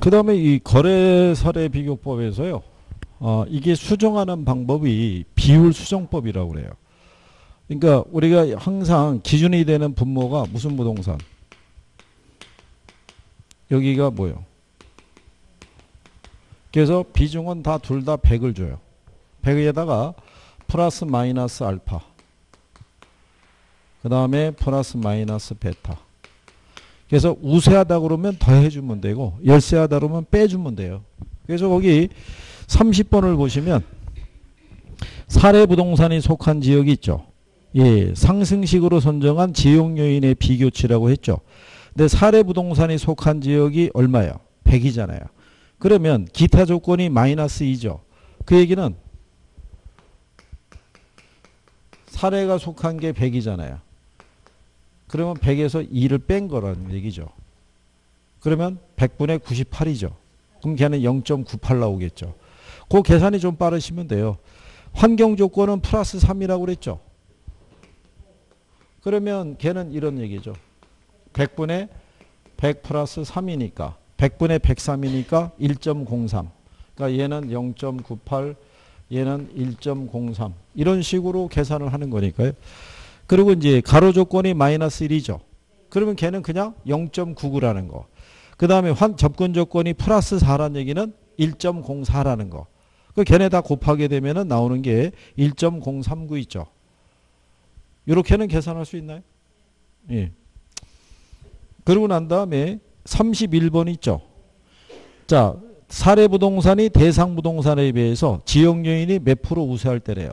그 다음에 이 거래 사례 비교법에서요. 이게 수정하는 방법이 비율 수정법이라고 그래요. 그러니까 우리가 항상 기준이 되는 분모가 무슨 부동산? 여기가 뭐요? 그래서 비중은 다 둘 다 100을 줘요. 100에다가 플러스 마이너스 알파. 그 다음에 플러스 마이너스 베타. 그래서 우세하다 그러면 더해주면 되고 열세하다 그러면 빼주면 돼요. 그래서 거기 30번을 보시면 사례 부동산이 속한 지역이 있죠. 예, 상승식으로 선정한 지역 요인의 비교치라고 했죠. 근데 사례 부동산이 속한 지역이 얼마예요? 100이잖아요. 그러면 기타 조건이 마이너스 2죠. 그 얘기는 사례가 속한 게 100이잖아요. 그러면 100에서 2를 뺀 거라는 얘기죠. 그러면 100분의 98이죠. 그럼 걔는 0.98 나오겠죠. 그 계산이 좀 빠르시면 돼요. 환경 조건은 플러스 3이라고 그랬죠. 그러면 걔는 이런 얘기죠. 100분의 100 플러스 3이니까 100분의 103이니까 1.03. 그러니까 얘는 0.98, 얘는 1.03. 이런 식으로 계산을 하는 거니까요. 그리고 이제 가로 조건이 마이너스 1이죠. 그러면 걔는 그냥 0.99라는 거. 그 다음에 접근 조건이 플러스 4라는 얘기는 1.04라는 거. 그 걔네 다 곱하게 되면 나오는 게 1.039 있죠. 이렇게는 계산할 수 있나요? 예. 그러고 난 다음에 31번 있죠. 자, 사례 부동산이 대상 부동산에 비해서 지역 요인이 몇 프로 우세할 때래요?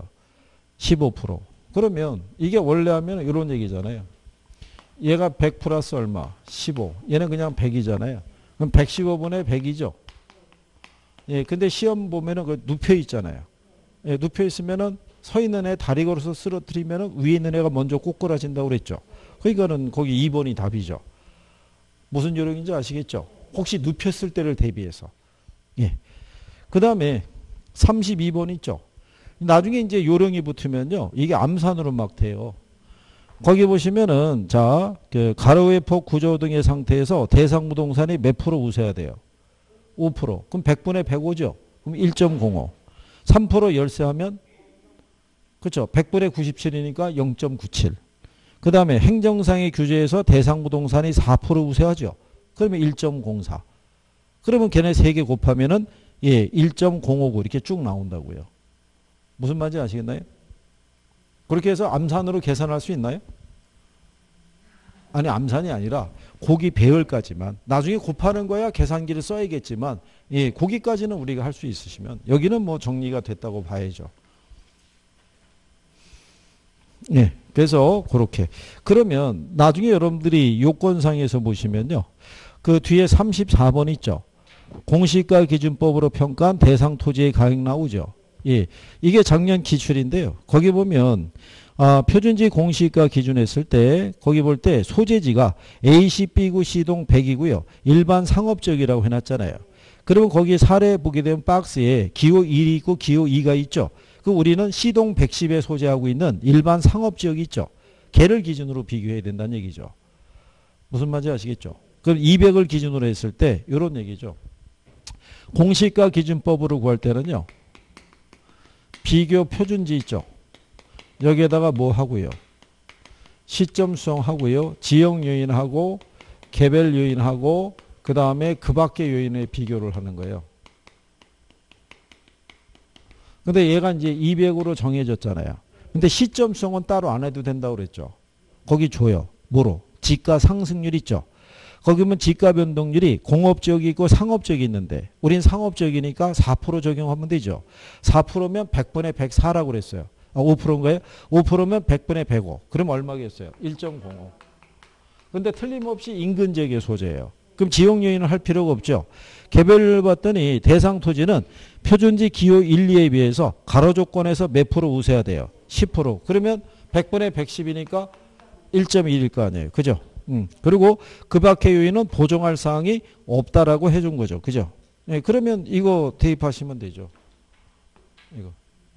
15%. 그러면 이게 원래 하면 이런 얘기잖아요. 얘가 100 플러스 얼마? 15. 얘는 그냥 100이잖아요. 그럼 115분의 100이죠. 예, 근데 시험 보면은 그 눕혀 있잖아요. 예, 눕혀 있으면은 서 있는 애 다리 걸어서 쓰러뜨리면은 위에 있는 애가 먼저 꼬꾸라진다고 그랬죠. 그러니까는 거기 2번이 답이죠. 무슨 요령인지 아시겠죠? 혹시 눕혔을 때를 대비해서. 예. 그 다음에 32번 있죠. 나중에 이제 요령이 붙으면요. 이게 암산으로 막 돼요. 거기 보시면은 자, 그 가로의 폭 구조 등의 상태에서 대상 부동산이 몇 프로 우세해야 돼요? 5%. 그럼 100분의 105죠. 그럼 1.05. 3% 열세하면 그렇죠. 100분의 97이니까 0.97. 그 다음에 행정상의 규제에서 대상 부동산이 4% 우세하죠. 그러면 1.04. 그러면 걔네 3개 곱하면은 예, 1.059 이렇게 쭉 나온다고요. 무슨 말인지 아시겠나요? 그렇게 해서 암산으로 계산할 수 있나요? 아니, 암산이 아니라 고기 배열까지만. 나중에 곱하는 거야 계산기를 써야겠지만 예, 고기까지는 우리가 할 수 있으시면 여기는 뭐 정리가 됐다고 봐야죠. 예, 그래서 그렇게. 그러면 나중에 여러분들이 요건상에서 보시면요. 그 뒤에 34번 있죠. 공시가 기준법으로 평가한 대상 토지의 가격 나오죠. 예, 이게 작년 기출인데요. 거기 보면 표준지 공시가 기준했을 때 거기 볼 때 소재지가 A시, B구, C동 100이고요. 일반 상업적이라고 해놨잖아요. 그러면 거기 사례 보게 되면 박스에 기호 1이 있고 기호 2가 있죠. 그 우리는 C동 110에 소재하고 있는 일반 상업지역이 있죠. 걔를 기준으로 비교해야 된다는 얘기죠. 무슨 말인지 아시겠죠? 그럼 200을 기준으로 했을 때 이런 얘기죠. 공시가 기준법으로 구할 때는요. 비교 표준지 있죠. 여기에다가 뭐 하고요. 시점 수정하고요. 지역 요인하고 개별 요인하고 그 다음에 그 밖의 요인의 비교를 하는 거예요. 근데 얘가 이제 200으로 정해졌잖아요. 근데 시점 수정은 따로 안 해도 된다고 그랬죠. 거기 줘요. 뭐로? 지가 상승률 있죠. 거기 보면 지가 변동률이 공업지역이 있고 상업지역이 있는데 우린 상업지역이니까 4% 적용하면 되죠. 4%면 100분의 104라고 그랬어요. 5%인가요? 5%면 100분의 105. 그럼 얼마겠어요? 1.05. 근데 틀림없이 인근 지역의 소재예요. 그럼 지역 요인을 할 필요가 없죠. 개별을 봤더니 대상 토지는 표준지 기호 1, 2에 비해서 가로 조건에서 몇 프로 우세해야 돼요? 10%. 그러면 100분의 110이니까 1.1일 거 아니에요. 그죠? 그리고 그 밖의 요인은 보정할 사항이 없다라고 해준 거죠. 그죠? 네, 그러면 이거 대입하시면 되죠. 이거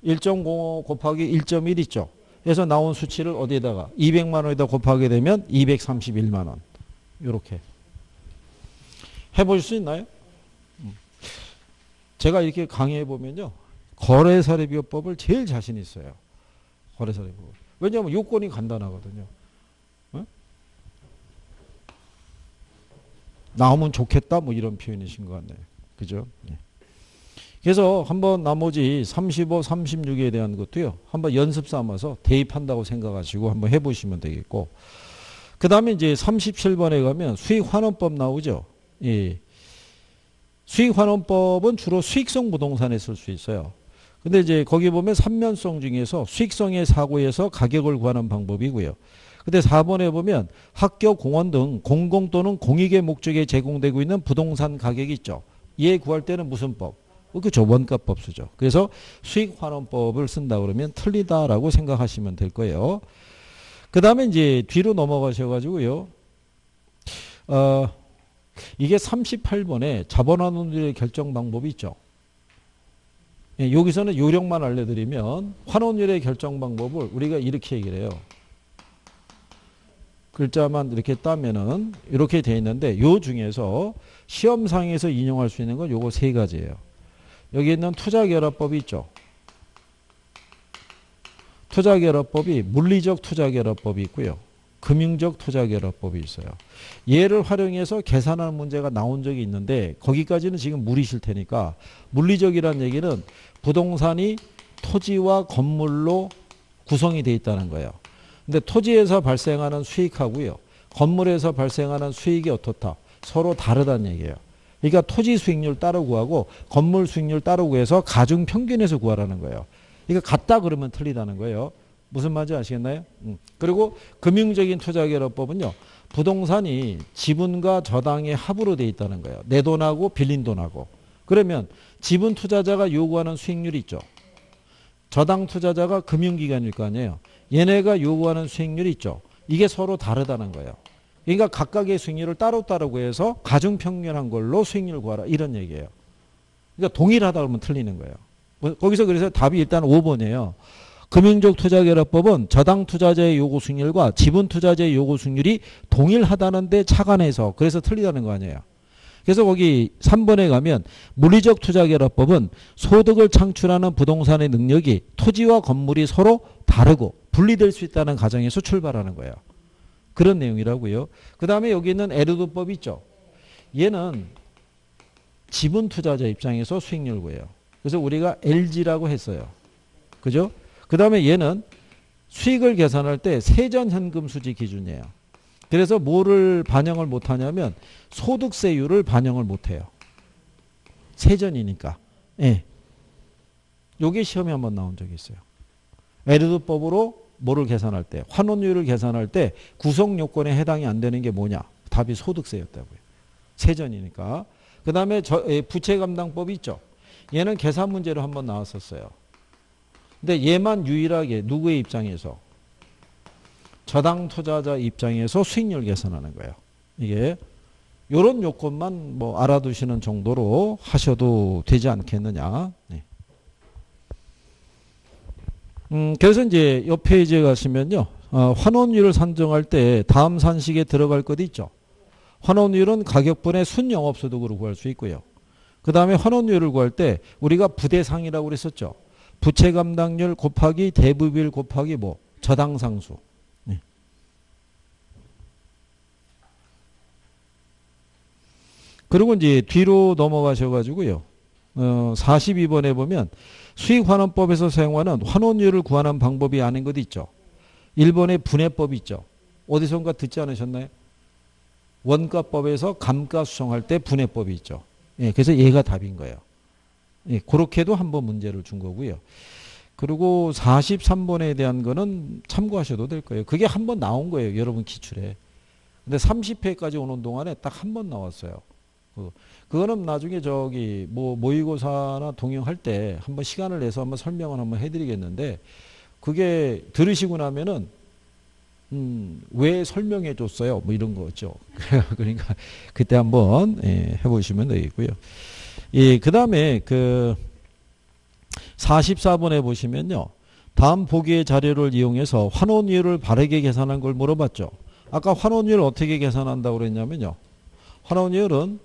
1.05 곱하기 1.1 있죠. 그래서 나온 수치를 어디에다가 200만 원에다 곱하게 되면 231만 원. 이렇게 해보실 수 있나요? 제가 이렇게 강의해 보면요. 거래사례비교법을 제일 자신 있어요. 거래사례비교법. 왜냐하면 요건이 간단하거든요. 어? 나오면 좋겠다 뭐 이런 표현이신 것 같네요. 그죠? 예. 그래서 한번 나머지 35, 36에 대한 것도요. 한번 연습 삼아서 대입한다고 생각하시고 한번 해보시면 되겠고, 그 다음에 이제 37번에 가면 수익환원법 나오죠. 예. 수익환원법은 주로 수익성 부동산에 쓸 수 있어요. 근데 이제 거기 보면 삼면성 중에서 수익성의 사고에서 가격을 구하는 방법이고요. 근데 4번에 보면 학교, 공원 등 공공 또는 공익의 목적에 제공되고 있는 부동산 가격이 있죠. 얘 구할 때는 무슨 법? 그죠. 원가법 쓰죠. 그래서 수익환원법을 쓴다 그러면 틀리다라고 생각하시면 될 거예요. 그 다음에 이제 뒤로 넘어가셔가지고요. 이게 38번에 자본환원율의 결정 방법이 있죠. 예, 여기서는 요령만 알려드리면 환원율의 결정 방법을 우리가 이렇게 얘기를 해요. 글자만 이렇게 따면은 이렇게 돼 있는데 요 중에서 시험상에서 인용할 수 있는 건 요거 세 가지예요. 여기 있는 투자결합법이 있죠. 투자결합법이 물리적 투자결합법이 있고요. 금융적 투자결합법이 있어요. 얘를 활용해서 계산하는 문제가 나온 적이 있는데 거기까지는 지금 무리실 테니까 물리적이라는 얘기는 부동산이 토지와 건물로 구성이 되어 있다는 거예요. 근데 토지에서 발생하는 수익하고요. 건물에서 발생하는 수익이 어떻다? 서로 다르다는 얘기예요. 그러니까 토지 수익률 따로 구하고 건물 수익률 따로 구해서 가중 평균에서 구하라는 거예요. 그러니까 같다 그러면 틀리다는 거예요. 무슨 말인지 아시겠나요? 그리고 금융적인 투자결합법은요. 부동산이 지분과 저당의 합으로 되어 있다는 거예요. 내 돈하고 빌린 돈하고. 그러면 지분 투자자가 요구하는 수익률이 있죠. 저당 투자자가 금융기관일 거 아니에요. 얘네가 요구하는 수익률이 있죠. 이게 서로 다르다는 거예요. 그러니까 각각의 수익률을 따로따로 구해서 가중평균한 걸로 수익률을 구하라 이런 얘기예요. 그러니까 동일하다 그러면 틀리는 거예요. 거기서 그래서 답이 일단 5번이에요. 금융적 투자결합법은 저당 투자자의 요구 수익률과 지분 투자자의 요구 수익률이 동일하다는 데 착안해서 그래서 틀리다는 거 아니에요. 그래서 거기 3번에 가면 물리적 투자결합법은 소득을 창출하는 부동산의 능력이 토지와 건물이 서로 다르고 분리될 수 있다는 가정에서 출발하는 거예요. 그런 내용이라고요. 그 다음에 여기 있는 에르도법이 있죠. 얘는 지분 투자자 입장에서 수익률 구해요. 그래서 우리가 LG라고 했어요. 그죠? 그 다음에 얘는 수익을 계산할 때 세전현금 수지 기준이에요. 그래서 뭐를 반영을 못하냐면 소득세율을 반영을 못해요. 세전이니까. 예. 요게 시험에 한번 나온 적이 있어요. 에르도법으로 뭐를 계산할 때, 환원율을 계산할 때 구성 요건에 해당이 안 되는 게 뭐냐? 답이 소득세였다고요. 세전이니까. 그 다음에 부채감당법이 있죠. 얘는 계산 문제로 한번 나왔었어요. 근데 얘만 유일하게 누구의 입장에서? 저당 투자자 입장에서 수익률 계산하는 거예요. 이게 이런 요건만 뭐 알아두시는 정도로 하셔도 되지 않겠느냐. 네. 그래서 이제 옆 페이지에 가시면요. 환원율을 산정할 때 다음 산식에 들어갈 것이 있죠. 환원율은 가격분의 순영업소득으로 구할 수 있고요. 그 다음에 환원율을 구할 때 우리가 부대상이라고 그랬었죠. 부채 감당률 곱하기 대부비율 곱하기 뭐 저당상수. 네. 그리고 이제 뒤로 넘어가셔가지고요. 42번에 보면 수익환원법에서 사용하는 환원율을 구하는 방법이 아닌 것 있죠. 1번에 분해법이 있죠. 어디선가 듣지 않으셨나요? 원가법에서 감가 수정할 때 분해법이 있죠. 예, 그래서 얘가 답인 거예요. 예, 그렇게도 한번 문제를 준 거고요. 그리고 43번에 대한 거는 참고하셔도 될 거예요. 그게 한 번 나온 거예요. 여러분 기출에. 근데 30회까지 오는 동안에 딱 한 번 나왔어요. 그거는 나중에 저기 뭐 모의고사나 동영할 때 한번 시간을 내서 한번 설명을 한번 해드리겠는데 그게 들으시고 나면은 왜 설명해 줬어요? 뭐 이런 거죠. 그러니까 그때 한번 해보시면 되겠고요. 예, 그 다음에 그 44번에 보시면요. 다음 보기의 자료를 이용해서 환원율을 바르게 계산한 걸 물어봤죠. 아까 환원율을 어떻게 계산한다고 그랬냐면요. 환원율은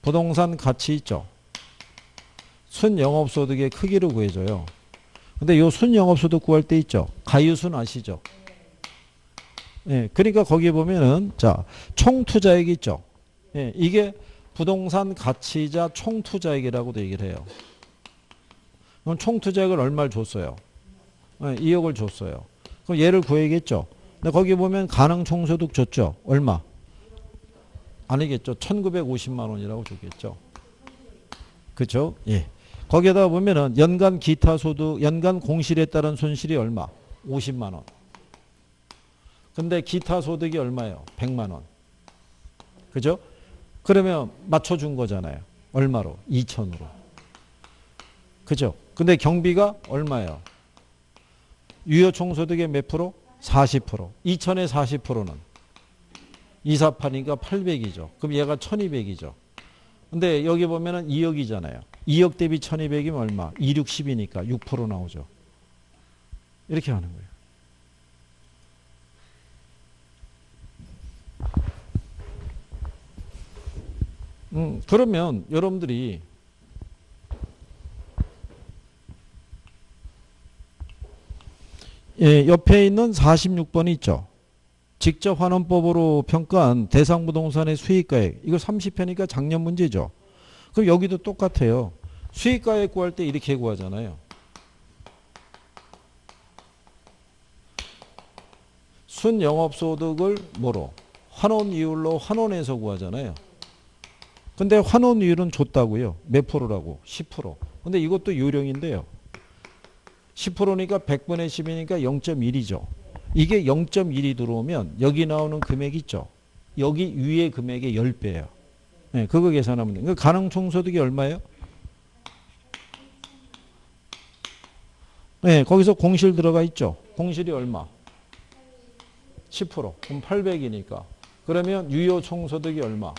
부동산 가치 있죠. 순영업소득의 크기를 구해줘요. 근데 요 순영업소득 구할 때 있죠. 가유순 아시죠? 예, 그러니까 거기 보면은 자 총투자액 있죠. 예, 이게 부동산 가치자 총투자액이라고도 얘기를 해요. 그럼 총투자액을 얼마를 줬어요? 예, 2억을 줬어요. 그럼 얘를 구해야겠죠. 근데 거기 보면 가능총소득 줬죠. 얼마? 아니겠죠. 1950만 원이라고 줬겠죠. 그렇죠? 예. 거기에다 보면은 연간 기타 소득, 연간 공실에 따른 손실이 얼마? 50만 원. 근데 기타 소득이 얼마예요? 100만 원. 그죠? 그러면 맞춰준 거잖아요. 얼마로? 2천으로. 그죠? 근데 경비가 얼마예요? 유효 총소득의 몇 프로? 40%. 2천의 40%는 248이니까 800이죠. 그럼 얘가 1200이죠. 근데 여기 보면은 2억이잖아요. 2억 대비 1200이면 얼마? 2, 6, 10이니까 6% 나오죠. 이렇게 하는 거예요. 그러면 여러분들이 예, 옆에 있는 46번이 있죠. 직접 환원법으로 평가한 대상부동산의 수익가액. 이거 30회니까 작년 문제죠. 그럼 여기도 똑같아요. 수익가액 구할 때 이렇게 구하잖아요. 순영업소득을 뭐로? 환원이율로 환원해서 구하잖아요. 근데 환원이율은 줬다고요. 몇 프로라고? 10%. 근데 이것도 요령인데요. 10%니까 100분의 10이니까 0.1이죠. 이게 0.1이 들어오면 여기 나오는 금액 있죠. 여기 위에 금액의 10배예요. 네, 그거 계산하면 돼요. 그러니까 가능총소득이 얼마예요? 네, 거기서 공실 들어가 있죠. 공실이 얼마? 10%. 그럼 800이니까. 그러면 유효 총소득이 얼마?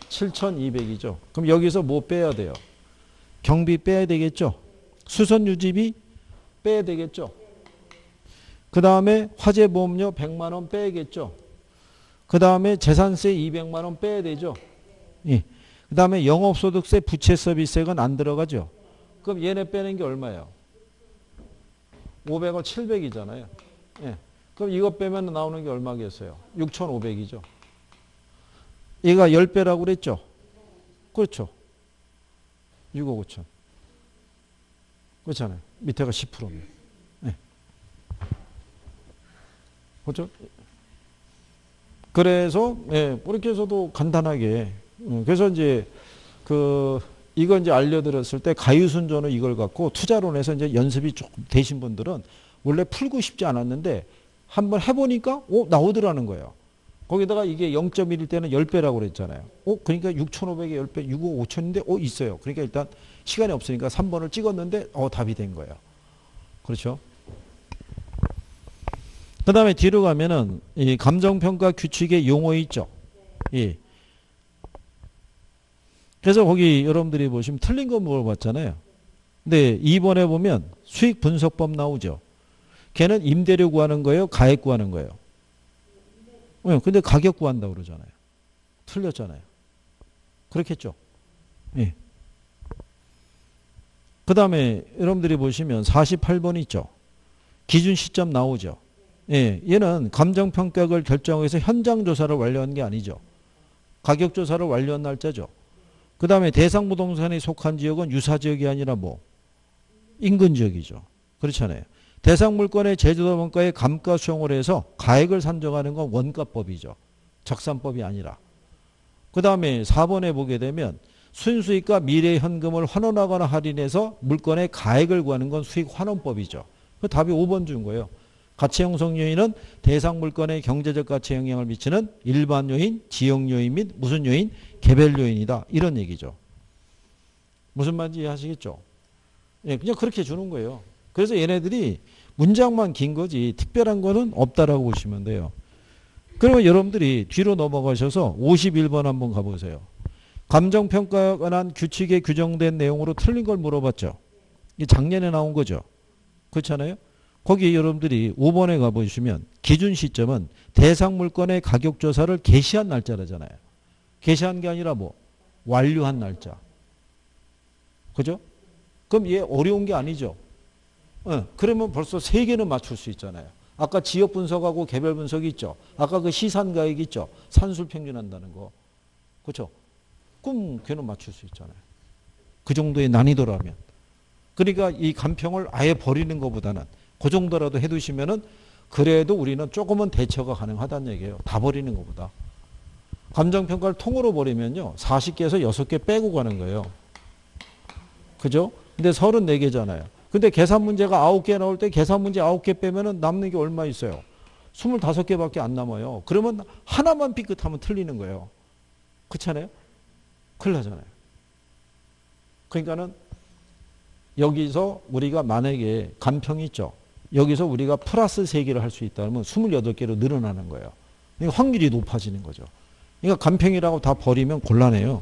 7,200이죠. 그럼 여기서 뭐 빼야 돼요? 경비 빼야 되겠죠. 수선유지비 빼야 되겠죠. 그 다음에 화재보험료 100만 원 빼야겠죠. 그 다음에 재산세 200만 원 빼야 되죠. 예. 그 다음에 영업소득세, 부채서비스세는 안 들어가죠. 그럼 얘네 빼는 게 얼마예요? 500원 700이잖아요. 예. 그럼 이거 빼면 나오는 게 얼마겠어요? 6,500이죠. 얘가 10배라고 그랬죠? 그렇죠. 6억 5천. 그렇잖아요. 밑에가 10%입니다. 네. 그렇죠? 그래서, 예, 이렇게 해서도 간단하게. 그래서 이제, 이거 이제 알려드렸을 때 가유순전을 이걸 갖고 투자론에서 이제 연습이 조금 되신 분들은 원래 풀고 싶지 않았는데 한번 해보니까, 나오더라는 거예요. 거기다가 이게 0.1일 때는 10배라고 그랬잖아요. 그러니까 6,500에 10배, 6억 5천인데, 있어요. 그러니까 일단 시간이 없으니까 3번을 찍었는데, 답이 된 거예요. 그렇죠? 그 다음에 뒤로 가면은, 이 감정평가 규칙의 용어 있죠? 예. 그래서 거기 여러분들이 보시면 틀린 거 물어봤잖아요. 근데 2번에 보면 수익 분석법 나오죠? 걔는 임대료 구하는 거예요? 가액 구하는 거예요? 근데 가격 구한다고 그러잖아요. 틀렸잖아요. 그렇겠죠? 예. 그 다음에 여러분들이 보시면 48번 있죠? 기준 시점 나오죠? 예. 얘는 감정평가를 결정하기 위해서 현장조사를 완료한 게 아니죠. 가격조사를 완료한 날짜죠. 그 다음에 대상부동산에 속한 지역은 유사지역이 아니라 인근지역이죠. 그렇잖아요. 대상물건의 제조사 원가의 감가 수용을 해서 가액을 산정하는 건 원가법이죠. 적산법이 아니라. 그 다음에 4번에 보게 되면 순수익과 미래 현금을 환원하거나 할인해서 물건의 가액을 구하는 건 수익환원법이죠. 그 답이 5번 준 거예요. 가치 형성 요인은 대상 물건의 경제적 가치에 영향을 미치는 일반 요인, 지역 요인 및 무슨 요인? 개별 요인이다. 이런 얘기죠. 무슨 말인지 이해하시겠죠? 예, 그냥 그렇게 주는 거예요. 그래서 얘네들이 문장만 긴 거지 특별한 거는 없다라고 보시면 돼요. 그러면 여러분들이 뒤로 넘어가셔서 51번 한번 가보세요. 감정평가에 관한 규칙에 규정된 내용으로 틀린 걸 물어봤죠. 이게 작년에 나온 거죠. 그렇잖아요. 거기 여러분들이 5번에 가보시면 기준 시점은 대상 물건의 가격 조사를 개시한 날짜라잖아요. 개시한 게 아니라 완료한 날짜. 그죠? 그럼 얘 어려운 게 아니죠. 그러면 벌써 3개는 맞출 수 있잖아요. 아까 지역 분석하고 개별 분석이 있죠. 아까 그 시산가액 있죠. 산술 평균한다는 거. 그렇죠? 그럼 걔는 맞출 수 있잖아요. 그 정도의 난이도라면. 그러니까 이 간평을 아예 버리는 것보다는 그 정도라도 해두시면은 그래도 우리는 조금은 대처가 가능하다는 얘기예요. 다 버리는 것보다. 감정평가를 통으로 버리면요. 40개에서 6개 빼고 가는 거예요. 그죠? 근데 34개잖아요. 근데 계산 문제가 9개 나올 때 계산 문제 9개 빼면은 남는 게 얼마 있어요? 25개밖에 안 남아요. 그러면 하나만 삐끗하면 틀리는 거예요. 그렇잖아요? 큰일 나잖아요. 그러니까는 여기서 우리가 만약에 간평이 있죠. 여기서 우리가 플러스 3개를 할 수 있다면 28개로 늘어나는 거예요. 그러니까 확률이 높아지는 거죠. 그러니까 간평이라고 다 버리면 곤란해요.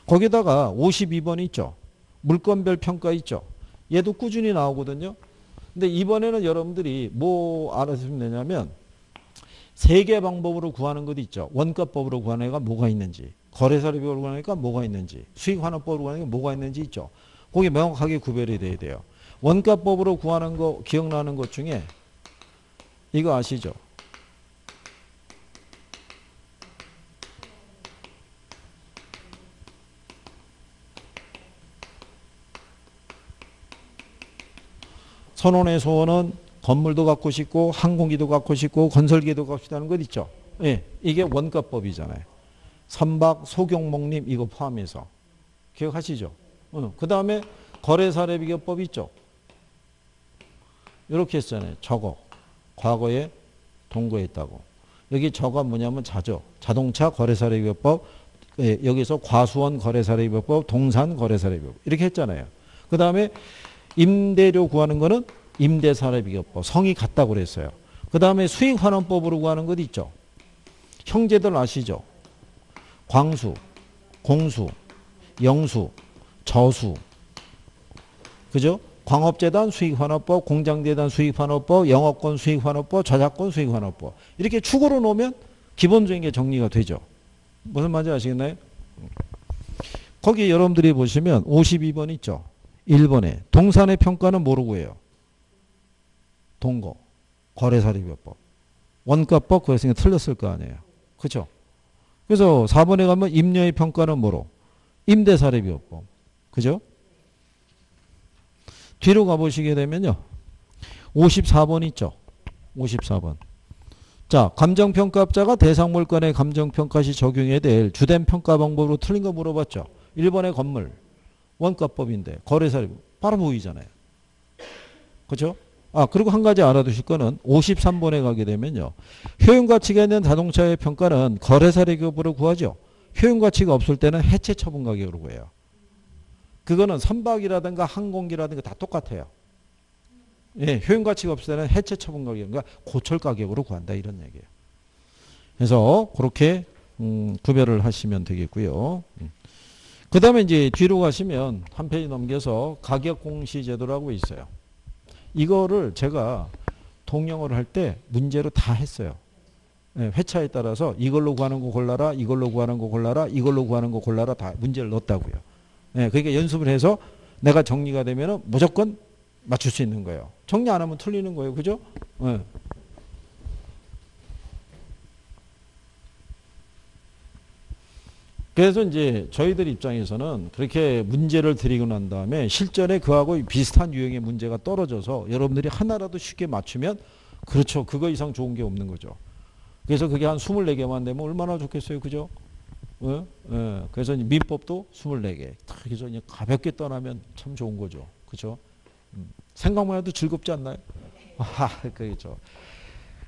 거기다가 52번 있죠. 물건별 평가 있죠. 얘도 꾸준히 나오거든요. 근데 이번에는 여러분들이 뭐 알아주시면 되냐면 3개 방법으로 구하는 것도 있죠. 원가법으로 구하는 애가 뭐가 있는지, 거래사례비법으로 구하는 애가 뭐가 있는지, 수익환원법으로 구하는 애가 뭐가 있는지 있죠. 그게 명확하게 구별이 돼야 돼요. 원가법으로 구하는 거 기억나는 것 중에 이거 아시죠? 선원의 소원은 건물도 갖고 싶고 항공기도 갖고 싶고 건설기도 갖고 싶다는 것 있죠. 예, 이게 원가법이잖아요. 선박, 소경목림 이거 포함해서. 기억하시죠? 그 다음에 거래사례비교법 있죠. 이렇게 했잖아요. 저거. 과거에 동거했다고. 여기 저가 뭐냐면 자죠. 자동차 거래사례비교법. 예, 여기서 과수원 거래사례비교법, 동산 거래사례비교법. 이렇게 했잖아요. 그 다음에 임대료 구하는 거는 임대사례비교법. 성이 같다고 그랬어요. 그 다음에 수익환원법으로 구하는 것 있죠. 형제들 아시죠? 광수, 공수, 영수, 저수. 그죠? 광업재단 수익환원법, 공장재단 수익환원법, 영업권 수익환원법, 저작권 수익환원법. 이렇게 축으로 놓으면 기본적인 게 정리가 되죠. 무슨 말인지 아시겠나요? 거기 여러분들이 보시면 52번 있죠. 1번에 동산의 평가는 뭐라고 해요? 동거, 거래사례비법, 원가법 그랬으니까 틀렸을 거 아니에요. 그렇죠? 그래서 4번에 가면 임녀의 평가는 뭐로? 임대사례비법. 그죠? 뒤로 가보시게 되면요. 54번 있죠. 54번. 자, 감정평가업자가 대상물건의 감정평가 시 적용해야 될 주된 평가 방법으로 틀린 거 물어봤죠. 1번의 건물. 원가법인데 거래사례 바로 보이잖아요. 그렇죠? 그리고 한 가지 알아두실 거는 53번에 가게 되면요. 효용가치가 있는 자동차의 평가는 거래사례급으로 구하죠. 효용가치가 없을 때는 해체 처분 가격으로 구해요. 그거는 선박이라든가 항공기라든가 다 똑같아요. 예, 효용가치가 없을 때는 해체 처분 가격, 그러니까 고철 가격으로 구한다 이런 얘기예요. 그래서 그렇게 구별을 하시면 되겠고요. 그 다음에 이제 뒤로 가시면 한 페이지 넘겨서 가격공시제도라고 있어요. 이거를 제가 동영어를 할 때 문제로 다 했어요. 회차에 따라서 이걸로 구하는 거 골라라, 이걸로 구하는 거 골라라, 이걸로 구하는 거 골라라 다 문제를 넣었다고요. 그러니까 연습을 해서 내가 정리가 되면 무조건 맞출 수 있는 거예요. 정리 안 하면 틀리는 거예요. 그죠? 그래서 이제 저희들 입장에서는 그렇게 문제를 드리고 난 다음에 실전에 그하고 비슷한 유형의 문제가 떨어져서 여러분들이 하나라도 쉽게 맞추면 그렇죠. 그거 이상 좋은 게 없는 거죠. 그래서 그게 한 24개만 되면 얼마나 좋겠어요. 그죠? 그래서 민법도 24개. 그래서 그냥 가볍게 떠나면 참 좋은 거죠. 그죠? 생각만 해도 즐겁지 않나요? 그렇죠.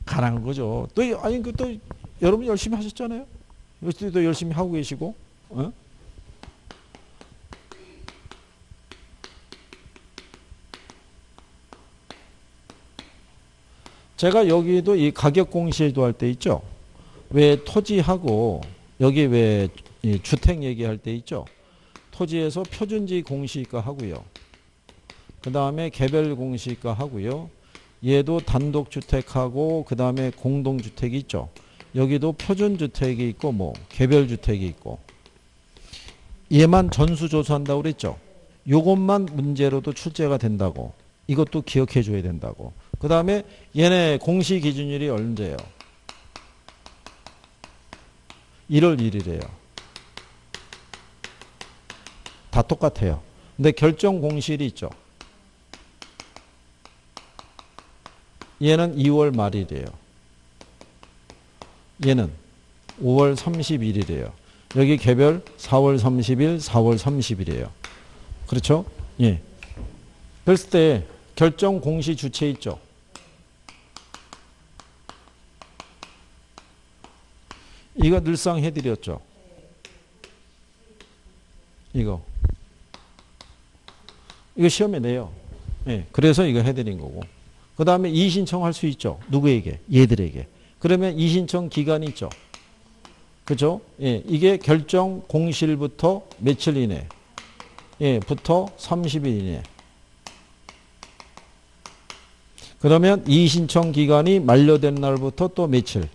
가능한 거죠. 또, 아니, 또 여러분 열심히 하셨잖아요. 또 열심히 하고 계시고, 제가 여기도 이 가격 공시도 할 때 있죠. 왜 토지하고 여기 왜 주택 얘기할 때 있죠. 토지에서 표준지 공시가 하고요. 그 다음에 개별 공시가 하고요. 얘도 단독주택하고 그 다음에 공동주택이 있죠. 여기도 표준주택이 있고 뭐 개별주택이 있고 얘만 전수조사한다고 그랬죠. 요것만 문제로도 출제가 된다고. 이것도 기억해 줘야 된다고. 그 다음에 얘네 공시 기준일이 언제예요? 1월 1일이에요. 다 똑같아요. 근데 결정 공시일이 있죠. 얘는 2월 말일이에요. 얘는 5월 31일이에요. 여기 개별 4월 30일, 4월 30일이에요. 그렇죠? 예. 그랬을 때 결정 공시 주체 있죠. 이거 늘상 해드렸죠. 이거 시험에 내요. 예. 그래서 이거 해드린 거고. 그 다음에 이의신청할 수 있죠. 누구에게? 얘들에게. 그러면 이의신청 기간이 있죠. 그죠? 예. 이게 결정 공시일부터 며칠 이내? 예. 부터 30일 이내. 그러면 이의신청 기간이 만료된 날부터 또 며칠?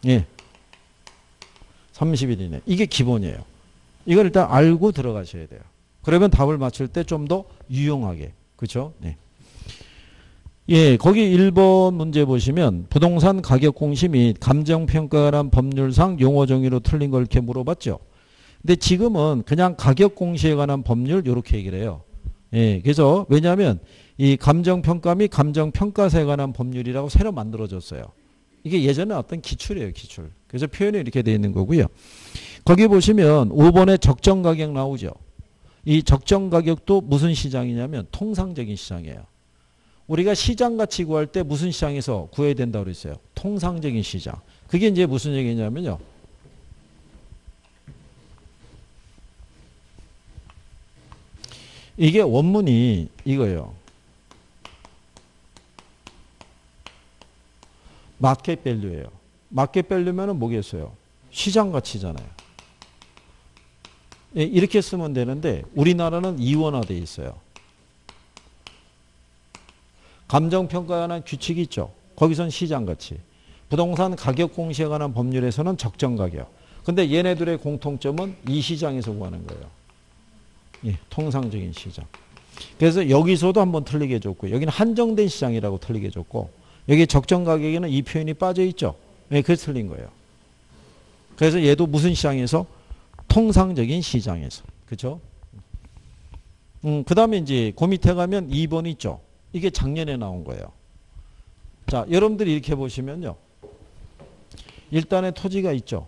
예. 30일 이내. 이게 기본이에요. 이걸 일단 알고 들어가셔야 돼요. 그러면 답을 맞출 때 좀 더 유용하게. 그렇죠? 네. 예, 거기 1번 문제 보시면 부동산 가격 공시 및 감정평가에 관한 법률상 용어 정의로 틀린 걸 이렇게 물어봤죠. 근데 지금은 그냥 가격 공시에 관한 법률 이렇게 얘기를 해요. 예, 그래서 왜냐하면 이 감정평가 및 감정평가세에 관한 법률이라고 새로 만들어졌어요. 이게 예전에 어떤 기출이에요, 기출. 그래서 표현이 이렇게 되어 있는 거고요. 거기 보시면 5번에 적정가격 나오죠. 이 적정가격도 무슨 시장이냐면 통상적인 시장이에요. 우리가 시장가치 구할 때 무슨 시장에서 구해야 된다고 그랬어요? 통상적인 시장. 그게 이제 무슨 얘기냐면요. 이게 원문이 이거예요. 마켓 밸류예요. 마켓 밸류면은 뭐겠어요? 시장 가치잖아요. 예, 이렇게 쓰면 되는데 우리나라는 이원화되어 있어요. 감정평가에 관한 규칙이 있죠. 거기선 시장 가치. 부동산 가격 공시에 관한 법률에서는 적정가격. 근데 얘네들의 공통점은 이 시장에서 구하는 거예요. 예, 통상적인 시장. 그래서 여기서도 한번 틀리게 해줬고 여기는 한정된 시장이라고 틀리게 해줬고 여기 적정가격에는 이 표현이 빠져있죠. 예, 그래서 틀린 거예요. 그래서 얘도 무슨 시장에서? 통상적인 시장에서. 그렇죠? 그 다음에 이제 그 밑에 가면 2번 있죠. 이게 작년에 나온 거예요. 자, 여러분들이 이렇게 보시면요. 일단의 토지가 있죠.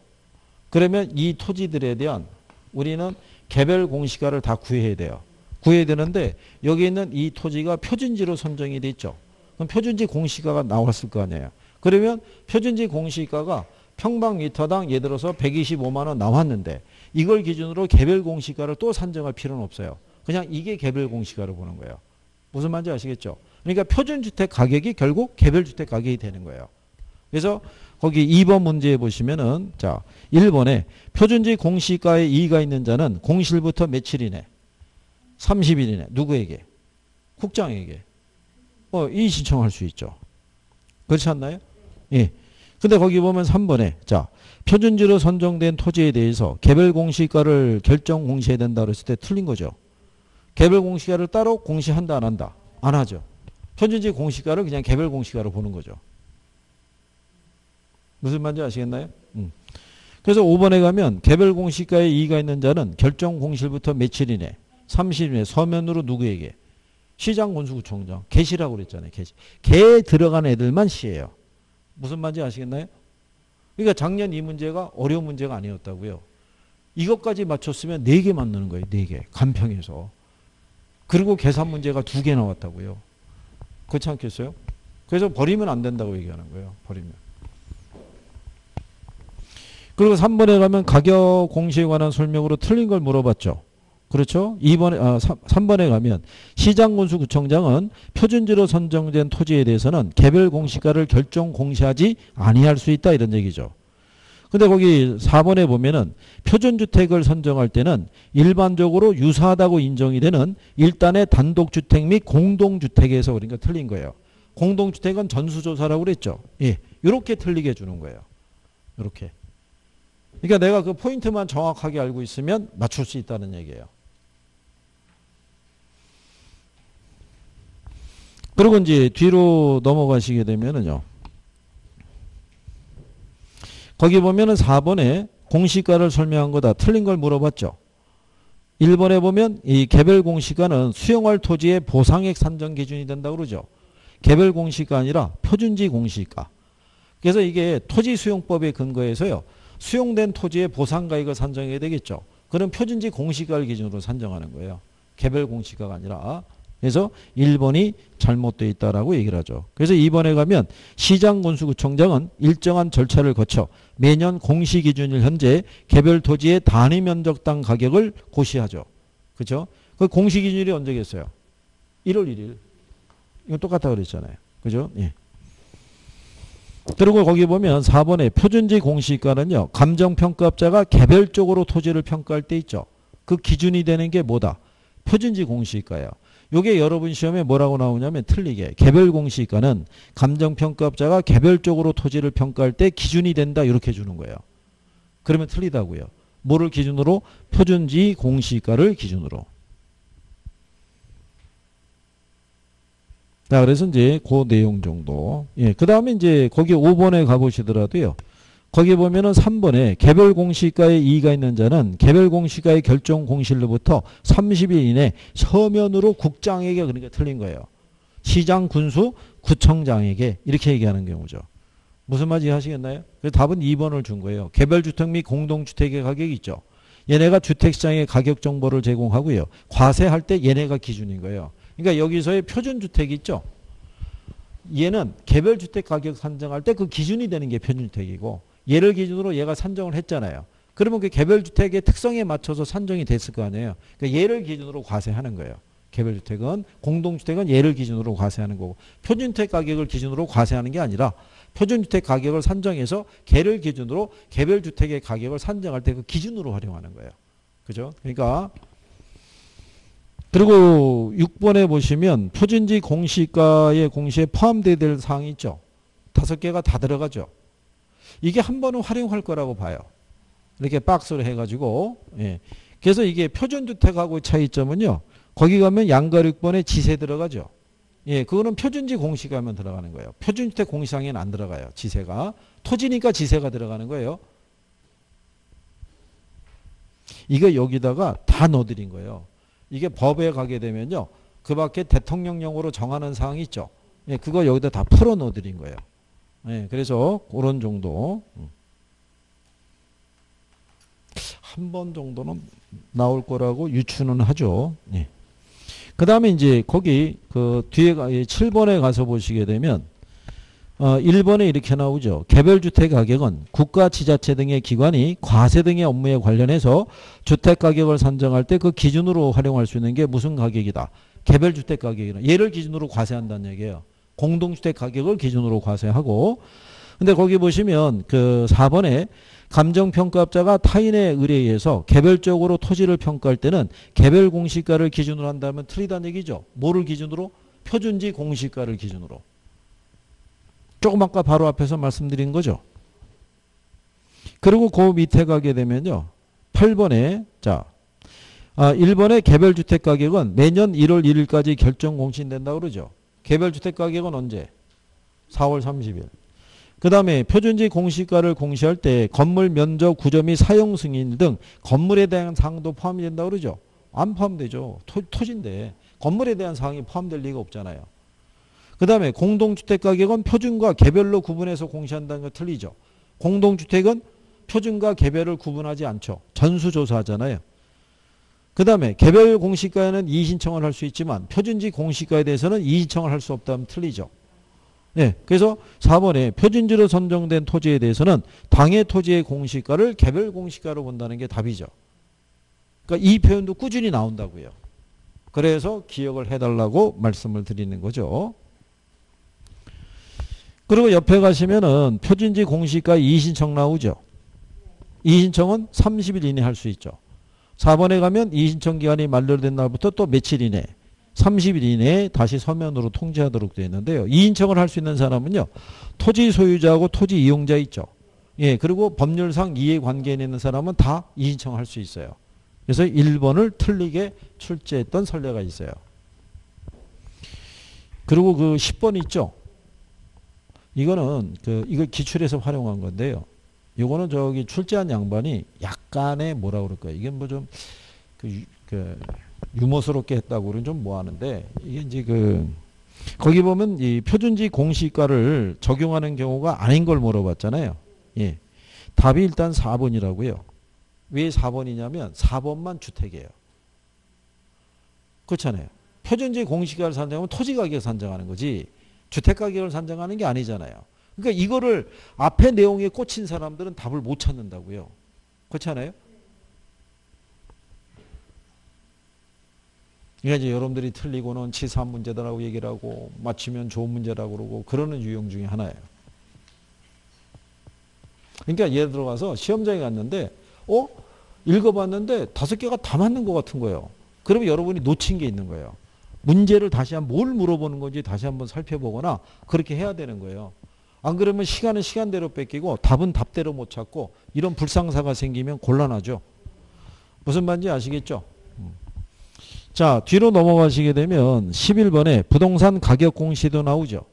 그러면 이 토지들에 대한 우리는 개별 공시가를 다 구해야 돼요. 구해야 되는데 여기 있는 이 토지가 표준지로 선정이 돼 있죠. 그럼 표준지 공시가가 나왔을 거 아니에요. 그러면 표준지 공시가가 평방미터당 예를 들어서 125만 원 나왔는데 이걸 기준으로 개별 공시가를 또 산정할 필요는 없어요. 그냥 이게 개별 공시가로 보는 거예요. 무슨 말인지 아시겠죠? 그러니까 표준주택 가격이 결국 개별주택 가격이 되는 거예요. 그래서 거기 2번 문제에 보시면은 자 1번에 표준지 공시가에 이의가 있는 자는 공시일부터 며칠 이내? 30일 이내. 누구에게? 국장에게. 이의 신청할 수 있죠. 그렇지 않나요? 예. 근데 거기 보면 3번에 자 표준지로 선정된 토지에 대해서 개별 공시가를 결정 공시해야 된다 그랬을 때 틀린 거죠. 개별 공시가를 따로 공시한다 안 한다? 안 하죠. 표준지 공시가를 그냥 개별 공시가로 보는 거죠. 무슨 말인지 아시겠나요? 그래서 5번에 가면 개별 공시가에 이의가 있는 자는 결정 공시일부터 며칠 이내? 30일 이내 서면으로 누구에게? 시장군수구청장. 개시라고 그랬잖아요. 개시. 개에 들어간 애들만 시예요. 무슨 말인지 아시겠나요? 그러니까 작년 이 문제가 어려운 문제가 아니었다고요. 이것까지 맞췄으면 4개 맞는 거예요. 4개. 간평에서. 그리고 계산 문제가 2개 나왔다고요. 그렇지 않겠어요? 그래서 버리면 안 된다고 얘기하는 거예요. 버리면. 그리고 3번에 가면 가격 공시에 관한 설명으로 틀린 걸 물어봤죠. 그렇죠? 3번에 가면 시장군수구청장은 표준지로 선정된 토지에 대해서는 개별 공시가를 결정 공시하지 아니할 수 있다 이런 얘기죠. 근데 거기 4번에 보면은 표준주택을 선정할 때는 일반적으로 유사하다고 인정이 되는 일단의 단독주택 및 공동주택에서 그러니까 틀린 거예요. 공동주택은 전수조사라고 그랬죠. 예, 이렇게 틀리게 해주는 거예요. 이렇게. 그러니까 내가 그 포인트만 정확하게 알고 있으면 맞출 수 있다는 얘기예요. 그리고 이제 뒤로 넘어가시게 되면은요. 거기 보면은 4번에 공시가를 설명한 거다. 틀린 걸 물어봤죠. 1번에 보면 이 개별 공시가는 수용할 토지의 보상액 산정 기준이 된다고 그러죠. 개별 공시가 아니라 표준지 공시가. 그래서 이게 토지 수용법에 근거해서요. 수용된 토지의 보상가액을 산정해야 되겠죠. 그럼 표준지 공시가를 기준으로 산정하는 거예요. 개별 공시가가 아니라. 그래서 1번이 잘못되어 있다라고 얘기를 하죠. 그래서 2번에 가면 시장군수구청장은 일정한 절차를 거쳐 매년 공시기준일 현재 개별 토지의 단위 면적당 가격을 고시하죠. 그렇죠? 그 공시기준일이 언제겠어요? 1월 1일. 이거 똑같다고 그랬잖아요. 그죠? 예. 그리고 거기 보면 4번에 표준지 공시가는요. 감정평가업자가 개별적으로 토지를 평가할 때 있죠. 그 기준이 되는 게 뭐다? 표준지 공시가예요. 요게 여러분 시험에 뭐라고 나오냐면 틀리게 개별 공시가는 감정평가업자가 개별적으로 토지를 평가할 때 기준이 된다 이렇게 주는 거예요. 그러면 틀리다고요. 뭐를 기준으로? 표준지 공시가를 기준으로. 자, 그래서 이제 그 내용 정도. 예, 그 다음에 이제 거기 5번에 가보시더라도요. 거기 보면은 3번에 개별 공시가에 이의가 있는 자는 개별 공시가의 결정 공실로부터 30일 이내 서면으로 국장에게, 그러니까 틀린 거예요. 시장, 군수, 구청장에게 이렇게 얘기하는 경우죠. 무슨 말인지 하시겠나요? 그래서 답은 2번을 준 거예요. 개별주택 및 공동주택의 가격이 있죠. 얘네가 주택시장의 가격 정보를 제공하고요. 과세할 때 얘네가 기준인 거예요. 그러니까 여기서의 표준주택이 있죠. 얘는 개별주택 가격 산정할 때 그 기준이 되는 게 표준주택이고 얘를 기준으로 얘가 산정을 했잖아요. 그러면 그 개별주택의 특성에 맞춰서 산정이 됐을 거 아니에요. 그러니까 얘를 기준으로 과세하는 거예요. 개별주택은, 공동주택은 얘를 기준으로 과세하는 거고 표준주택 가격을 기준으로 과세하는 게 아니라 표준주택 가격을 산정해서 걔를 기준으로 개별주택의 가격을 산정할 때 그 기준으로 활용하는 거예요. 그죠? 그러니까 그리고 6번에 보시면 표준지 공시가의 공시에 포함되어야 될 사항이 있죠. 5개가 다 들어가죠. 이게 한 번은 활용할 거라고 봐요. 이렇게 박스로 해가지고. 예. 그래서 이게 표준주택하고 차이점은요. 거기 가면 양가 6번에 지세 들어가죠. 예, 그거는 표준지 공시가면 들어가는 거예요. 표준주택 공시상에는 안 들어가요. 지세가. 토지니까 지세가 들어가는 거예요. 이거 여기다가 다 넣어드린 거예요. 이게 법에 가게 되면요. 그 밖에 대통령령으로 정하는 사항이 있죠. 예, 그거 여기다 다 풀어 넣어드린 거예요. 예, 그래서 그런 정도. 한 번 정도는 나올 거라고 유추는 하죠. 예. 그 다음에 이제 거기 그 뒤에 7번에 가서 보시게 되면 1번에 이렇게 나오죠. 개별주택 가격은 국가, 지자체 등의 기관이 과세 등의 업무에 관련해서 주택 가격을 산정할 때 그 기준으로 활용할 수 있는 게 무슨 가격이다? 개별주택 가격이다. 얘를 기준으로 과세한다는 얘기예요. 공동주택 가격을 기준으로 과세하고. 근데 거기 보시면 그 4번에 감정평가업자가 타인의 의뢰에서 개별적으로 토지를 평가할 때는 개별 공시가를 기준으로 한다면 틀리다는 얘기죠. 뭐를 기준으로? 표준지 공시가를 기준으로. 조금 아까 바로 앞에서 말씀드린 거죠. 그리고 그 밑에 가게 되면요. 8번에 자 1번의 개별주택 가격은 매년 1월 1일까지 결정 공시된다고 그러죠. 개별주택 가격은 언제? 4월 30일. 그 다음에 표준지 공시가를 공시할 때 건물 면적, 구조 및 사용 승인 등 건물에 대한 사항도 포함이 된다고 그러죠. 안 포함되죠. 토지인데 건물에 대한 사항이 포함될 리가 없잖아요. 그 다음에 공동주택 가격은 표준과 개별로 구분해서 공시한다는 거 틀리죠. 공동주택은 표준과 개별을 구분하지 않죠. 전수조사하잖아요. 그 다음에 개별 공시가에는 이의신청을 할 수 있지만 표준지 공시가에 대해서는 이의신청을 할 수 없다면 틀리죠. 네, 그래서 4번에 표준지로 선정된 토지에 대해서는 당해 토지의 공시가를 개별 공시가로 본다는 게 답이죠. 그러니까 이 표현도 꾸준히 나온다고요. 그래서 기억을 해달라고 말씀을 드리는 거죠. 그리고 옆에 가시면은 표준지 공시가 이의신청 나오죠. 이의신청은 30일 이내 할 수 있죠. 4번에 가면 이의신청 기간이 만료된 날부터 또 며칠 이내 30일 이내에 다시 서면으로 통지하도록 되어 있는데요. 이의신청을 할 수 있는 사람은요. 토지 소유자하고 토지 이용자 있죠. 예, 그리고 법률상 이해관계에 있는 사람은 다 이의신청을 할 수 있어요. 그래서 1번을 틀리게 출제했던 선례가 있어요. 그리고 그 10번 있죠. 이거는 이거 기출에서 활용한 건데요. 이거는 저기 출제한 양반이 약간의 뭐라 그럴까요? 이게 뭐 좀 유머스럽게 했다고 그러면 좀 뭐 하는데, 이게 이제 거기 보면 이 표준지 공시가를 적용하는 경우가 아닌 걸 물어봤잖아요. 예. 답이 일단 4번이라고요. 왜 4번이냐면 4번만 주택이에요. 그렇잖아요. 표준지 공시가를 산정하면 토지 가격 산정하는 거지 주택 가격을 산정하는 게 아니잖아요. 그러니까 이거를 앞에 내용에 꽂힌 사람들은 답을 못 찾는다고요. 그렇지 않아요? 그러니까 이제 여러분들이 틀리고는 치사한 문제다라고 얘기를 하고 맞추면 좋은 문제라고 그러고 그러는 유형 중에 하나예요. 그러니까 예를 들어가서 시험장에 갔는데 읽어봤는데 5개가 다 맞는 것 같은 거예요. 그러면 여러분이 놓친 게 있는 거예요. 문제를 다시 한번 뭘 물어보는 건지 다시 한번 살펴보거나 그렇게 해야 되는 거예요. 안 그러면 시간은 시간대로 뺏기고 답은 답대로 못 찾고 이런 불상사가 생기면 곤란하죠. 무슨 말인지 아시겠죠? 자, 뒤로 넘어가시게 되면 11번에 부동산 가격 공시도 나오죠.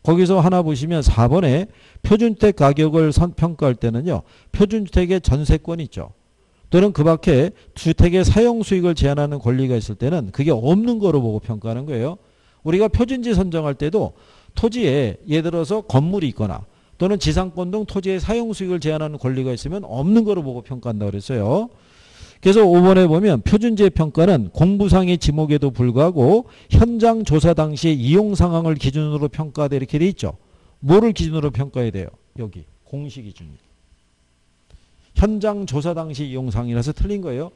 거기서 하나 보시면 4번에 표준주택 가격을 평가할 때는요. 표준주택의 전세권 있죠. 또는 그 밖에 주택의 사용 수익을 제한하는 권리가 있을 때는 그게 없는 거로 보고 평가하는 거예요. 우리가 표준지 선정할 때도 토지에 예를 들어서 건물이 있거나 또는 지상권 등 토지의 사용 수익을 제한하는 권리가 있으면 없는 거로 보고 평가한다고 그랬어요. 그래서 5번에 보면 표준지의 평가는 공부상의 지목에도 불구하고 현장 조사 당시의 이용 상황을 기준으로 평가하되 이렇게 돼 있죠. 뭐를 기준으로 평가해야 돼요? 여기 공시 기준이. 현장 조사 당시 이용 상황이라서 틀린 거예요.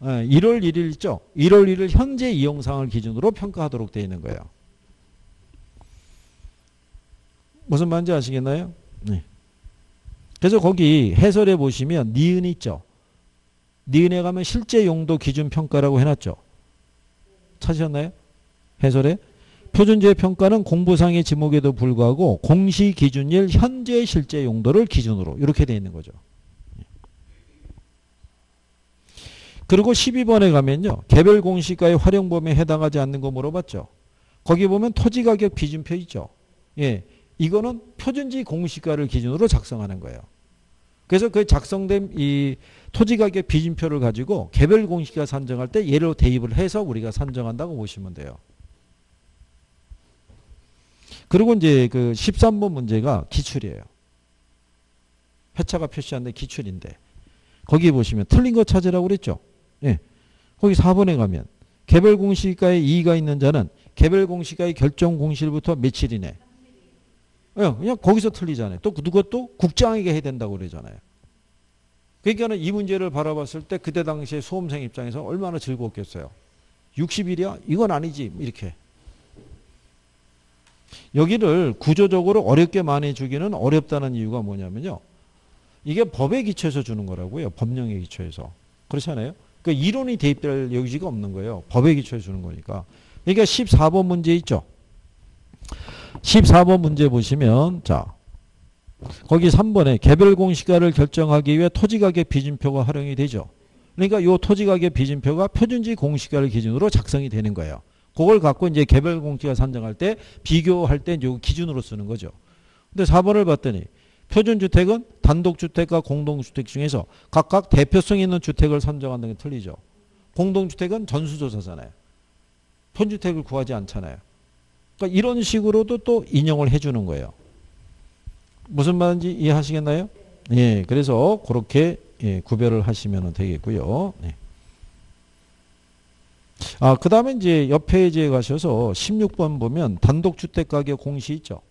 1월 1일 있죠. 1월 1일 현재 이용 상황을 기준으로 평가하도록 되어 있는 거예요. 무슨 말인지 아시겠나요? 네. 그래서 거기 해설에 보시면 니은 있죠. 니은에 가면 실제 용도 기준 평가라고 해놨죠. 찾으셨나요? 해설에 표준지의 평가는 공부상의 지목에도 불구하고 공시 기준일 현재 실제 용도를 기준으로 이렇게 되어 있는 거죠. 그리고 12번에 가면요. 개별 공시가의 활용 범위에 해당하지 않는 거 물어봤죠. 거기 보면 토지가격 비준표 있죠. 예, 이거는 표준지 공시가를 기준으로 작성하는 거예요. 그래서 그 작성된 이 토지가격 비준표를 가지고 개별 공시가 산정할 때 얘로 대입을 해서 우리가 산정한다고 보시면 돼요. 그리고 이제 그 13번 문제가 기출이에요. 회차가 표시한 데 기출인데 거기 보시면 틀린 거 찾으라고 그랬죠. 예. 거기 4번에 가면 개별 공시가에 이의가 있는 자는 개별 공시가의 결정 공시일부터 며칠이네. 그냥 거기서 틀리잖아요. 또 누가 또 국장에게 해야 된다고 그러잖아요. 그러니까 이 문제를 바라봤을 때 그때 당시에 수험생 입장에서 얼마나 즐거웠겠어요. 60일이야? 이건 아니지. 이렇게. 여기를 구조적으로 어렵게 많이 주기는 어렵다는 이유가 뭐냐면요. 이게 법에 기초해서 주는 거라고요. 법령에 기초해서. 그렇잖아요. 그러니까 이론이 대입될 여지가 없는 거예요. 법에 기초해서 주는 거니까. 그러니까 14번 문제 있죠. 14번 문제 보시면 자 거기 3번에 개별 공시가를 결정하기 위해 토지가격 비준표가 활용이 되죠. 그러니까 이 토지가격 비준표가 표준지 공시가를 기준으로 작성이 되는 거예요. 그걸 갖고 이제 개별 공시가 산정할 때 비교할 때 이 기준으로 쓰는 거죠. 근데 4번을 봤더니 표준주택은 단독주택과 공동주택 중에서 각각 대표성 있는 주택을 선정한다는 게 틀리죠. 공동주택은 전수조사잖아요. 편주택을 구하지 않잖아요. 그러니까 이런 식으로도 또 인용을 해주는 거예요. 무슨 말인지 이해하시겠나요? 예, 그래서 그렇게 구별을 하시면 되겠고요. 네. 그 다음에 이제 옆 페이지에 가셔서 16번 보면 단독주택 가격 공시 있죠.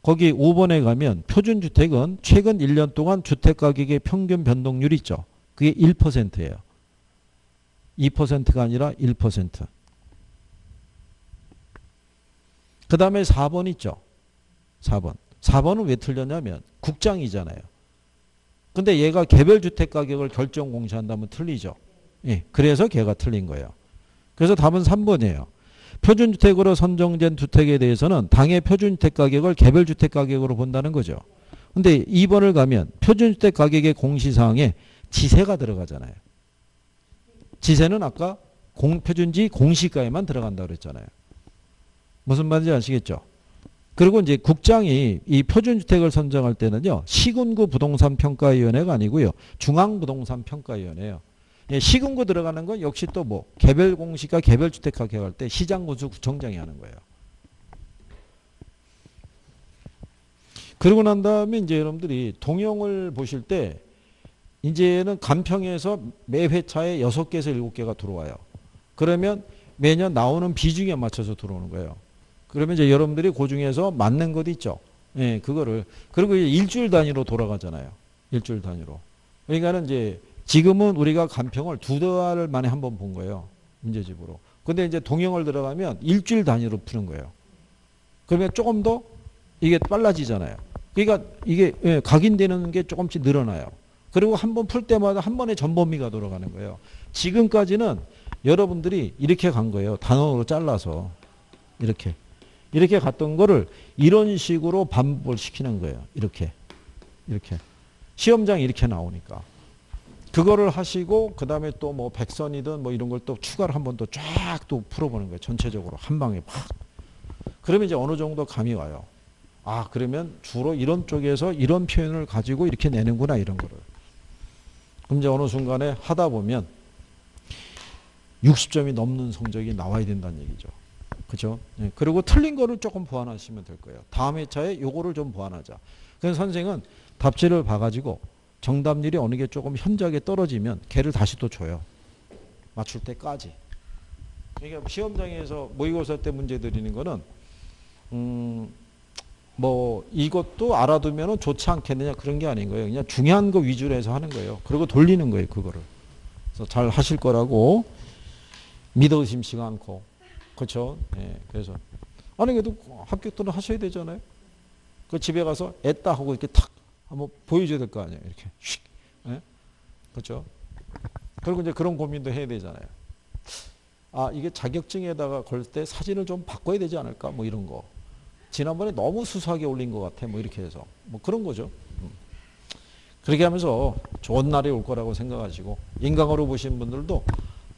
거기 5번에 가면 표준주택은 최근 1년 동안 주택가격의 평균 변동률이 있죠. 그게 1%예요. 2%가 아니라 1%. 그 다음에 4번 있죠. 4번. 4번은 왜 틀렸냐면 국장이잖아요. 근데 얘가 개별주택 가격을 결정 공시한다면 틀리죠. 예, 그래서 걔가 틀린 거예요. 그래서 답은 3번이에요. 표준주택으로 선정된 주택에 대해서는 당해 표준주택 가격을 개별주택 가격으로 본다는 거죠. 근데 2번을 가면 표준주택 가격의 공시사항에 지세가 들어가잖아요. 지세는 아까 표준지 공시가에만 들어간다고 그랬잖아요. 무슨 말인지 아시겠죠? 그리고 이제 국장이 이 표준주택을 선정할 때는요, 시군구 부동산평가위원회가 아니고요, 중앙부동산평가위원회예요. 예, 시군구 들어가는 건 역시 또 뭐 개별공시가 개별주택화 개혁할 때 시장군수 구청장이 하는 거예요. 그러고 난 다음에 이제 여러분들이 동형을 보실 때 이제는 간평에서 매 회차에 6개에서 7개가 들어와요. 그러면 매년 나오는 비중에 맞춰서 들어오는 거예요. 그러면 이제 여러분들이 그 중에서 맞는 것 있죠. 예, 그거를. 그리고 이제 일주일 단위로 돌아가잖아요. 일주일 단위로. 그러니까는 이제 지금은 우리가 간평을 2달 만에 한 번 본 거예요. 문제집으로. 근데 이제 동형을 들어가면 일주일 단위로 푸는 거예요. 그러면 조금 더 이게 빨라지잖아요. 그러니까 이게 예, 각인되는 게 조금씩 늘어나요. 그리고 한 번 풀 때마다 한 번에 전범위가 돌아가는 거예요. 지금까지는 여러분들이 이렇게 간 거예요. 단원으로 잘라서. 이렇게 갔던 거를 이런 식으로 반복을 시키는 거예요. 이렇게. 시험장이 이렇게 나오니까. 그거를 하시고 그 다음에 또 뭐 백선이든 뭐 이런 걸 또 추가로 한 번 더 쫙 또 풀어보는 거예요. 전체적으로 한 방에 팍. 그러면 이제 어느 정도 감이 와요. 아, 그러면 주로 이런 쪽에서 이런 표현을 가지고 이렇게 내는구나, 이런 거를. 그럼 이제 어느 순간에 하다 보면 60점이 넘는 성적이 나와야 된다는 얘기죠. 그죠? 네. 그리고 틀린 거를 조금 보완하시면 될 거예요. 다음 회차에 요거를 좀 보완하자. 그래서 선생은 답지를 봐가지고 정답률이 어느 게 조금 현저하게 떨어지면 걔를 다시 또 줘요. 맞출 때까지. 그러니까 시험장에서 모의고사 때 문제 드리는 거는 뭐 이것도 알아두면 좋지 않겠느냐 그런 게 아닌 거예요. 그냥 중요한 거 위주로 해서 하는 거예요. 그리고 돌리는 거예요. 그거를. 그래서 잘 하실 거라고 믿으심치가 않고. 그렇죠? 예, 그래서 아니 그래도 합격도 하셔야 되잖아요. 그 집에 가서 애따 하고 이렇게 탁 한번 보여줘야 될 거 아니에요. 이렇게 휙. 예? 그렇죠? 그리고 이제 그런 고민도 해야 되잖아요. 아, 이게 자격증에다가 걸 때 사진을 좀 바꿔야 되지 않을까? 뭐 이런 거. 지난번에 너무 수수하게 올린 것 같아. 뭐 이렇게 해서. 뭐 그런 거죠. 그렇게 하면서 좋은 날이 올 거라고 생각하시고 인강으로 보신 분들도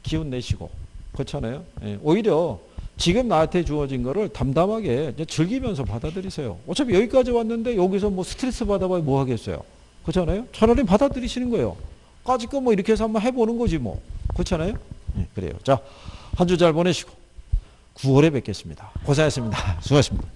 기운 내시고 그렇잖아요. 예. 오히려 지금 나한테 주어진 거를 담담하게 이제 즐기면서 받아들이세요. 어차피 여기까지 왔는데 여기서 뭐 스트레스 받아봐야 뭐 하겠어요. 그렇잖아요. 차라리 받아들이시는 거예요. 까짓 거 뭐 이렇게 해서 한번 해보는 거지 뭐. 그렇잖아요. 예, 그래요. 자, 한 주 잘 보내시고 9월에 뵙겠습니다. 고생하셨습니다. 수고하셨습니다.